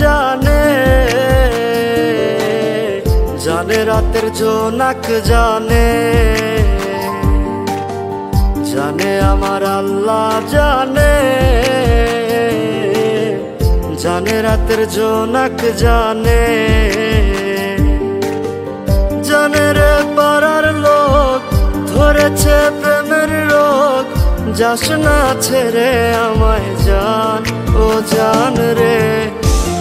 জানে, জানে রাতের জোনাক জানে, জানে আমার আল্লাহ জানে, জানে রাতের জোনাক জানে, জানে রে পাড়ার লোক ধরেছে প্রেমের রোগ, যাস না ছেড়ে আমায় জান, ও জান রে।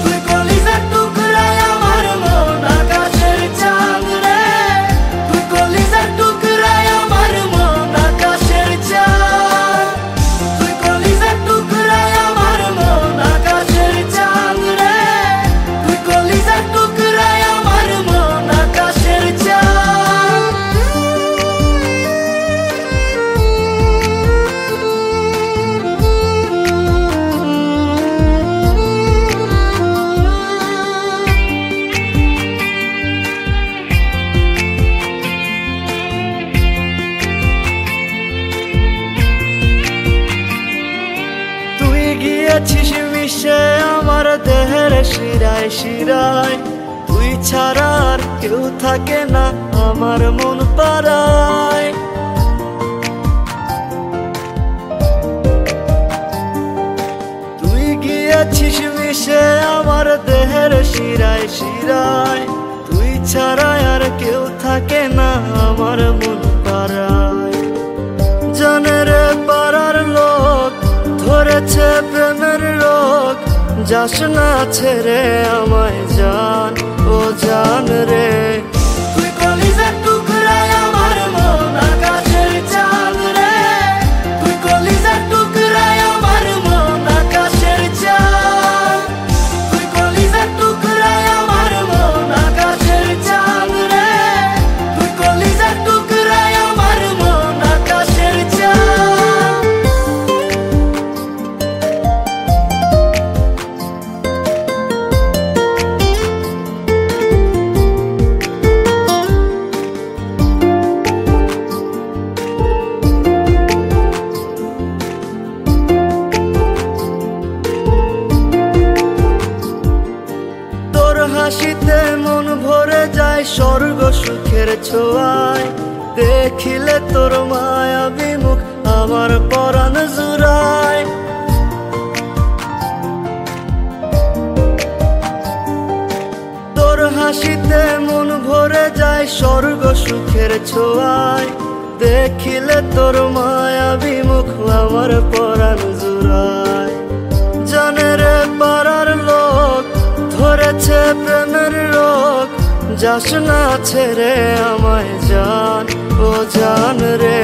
তুই কলিজার টুকরায় আমার মন আকাশের চাঁদ রে, তুই কলিজার টুকরায় আমার মন আকাশের চাঁদ, তুই কলিজার টুকরায় আমার মন আকাশের চাঁদ রে, তুই কলিজার টুকরায় আমার মন আকাশের চাঁদ। গিয়েছিস মিশে আমার দেহের শিরায় শিরায়, তুই ছাড়া আর কেউ থাকে না আমার মন পাড়ায়। তুই গিয়েছিস মিশে আমার দেহের শিরায় শিরায়, তুই ছাড়া আর কেউ থাকে না আমার মন পাড়ায়। জানে রে পাড়ার লোক ধরেছে প্রেমের রোগ, যাস না ছেড়ে আমায় জান, ও জান রে। তুই কলিজার টুকরায় আমার মন আকাশের চাঁদ রে, তুই কলিজার টুকরায় আমার মন আকাশের চাঁদ, তুই কলিজার টুকরায় আমার মন আকাশের চাঁদ রে, তুই কলিজার টুকরায় আমার মন আকাশের চাঁদ। হাসিতে মন ভরে যায় স্বর্গ সুখের ছোঁয়ায়, দেখিলে তোর মায়াবী মুখ আমার পরাণ জুড়ায়। তোর হাসিতে মন ভরে যায় স্বর্গ সুখের ছোঁয়ায়, দেখিলে তোর মায়াবী মুখ আমার পরাণ জুড়ায়। জানে রে পাড়ার লোক ধরেছে প্রেমের রোগ, যাস না ছেড়ে আমায় জান, ও জান রে।